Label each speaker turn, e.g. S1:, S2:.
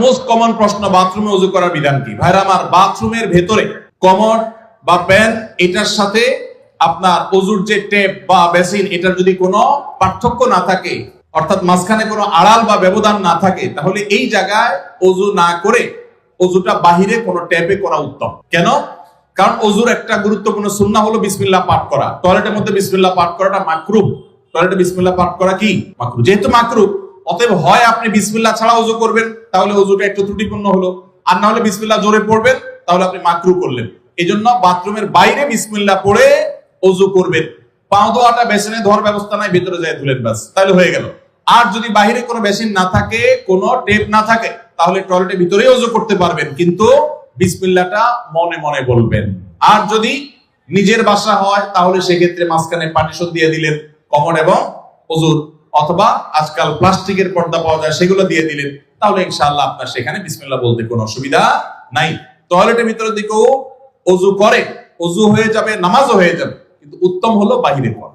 S1: Most common প্রশ্ন, বাথরুমে ওযু করার বিধান কি? ভাইরা আমার, বাথরুমের ভেতরে কমোড বা প্যান এটার সাথে আপনার ওযুর যে টেপ বা বেসিন এটার যদি কোনো পার্থক্য না থাকে, অর্থাৎ মাঝখানে কোনো আড়াল বা ব্যবধান না থাকে, তাহলে এই জায়গায় ওযু না করে ওযুটা বাহিরে কোনো ট্যাপে করা উত্তম। কেন? কারণ ওযুর একটা গুরুত্বপূর্ণ সুন্নাহ হলো বিসমিল্লাহ পাঠ করা। টয়লেটের মধ্যে বিসমিল্লাহ পাঠ করাটা মাকরুহ। টয়লেটে বিসমিল্লাহ পাঠ করা কি মাকরুহ? যেহেতু মাকরুহ, অতএব হয় আপনি বিসমিল্লাহ ছাড়া ওযু করবেন, তাহলে ওযুটা একটু ত্রুটিপূর্ণ হলো, আর না হলে বিসমিল্লাহ জোরে পড়বেন, তাহলে আপনি মাকরুহ করলেন। এজন্য বাথরুমের বাইরে বিসমিল্লাহ পড়ে ওযু করবেন। পা ধোয়াটা বেসিনে ধোয়ার ব্যবস্থা নাই, ভিতরে যায় ধুলেন, ব্যাস, তাহলে হয়ে গেল। আর যদি বাইরে কোনো বেসিন না থাকে, কোনো টেপ না থাকে, তাহলে টয়লেটের ভিতরেই ওযু করতে পারবেন, কিন্তু বিসমিল্লাহটা মনে মনে বলবেন। আর যদি নিজের বাসা হয়, তাহলে সেক্ষেত্রে মাঝখানে পার্টিশন দিয়ে দিলেন কমোড এবং ওযুর, অথবা আজকাল প্লাস্টিকের পর্দা পাওয়া যায়, সেগুলো দিয়ে দিলেন, তাহলে ইনশাআল্লাহ আপনার সেখানে বিসমিল্লাহ বলতে কোনো অসুবিধা নাই। টয়লেটের ভিতরের দিকেও ওযু করে, ওযু হয়ে যাবে, নামাজও হয়ে যাবে, কিন্তু উত্তম হলো বাহিরে করা।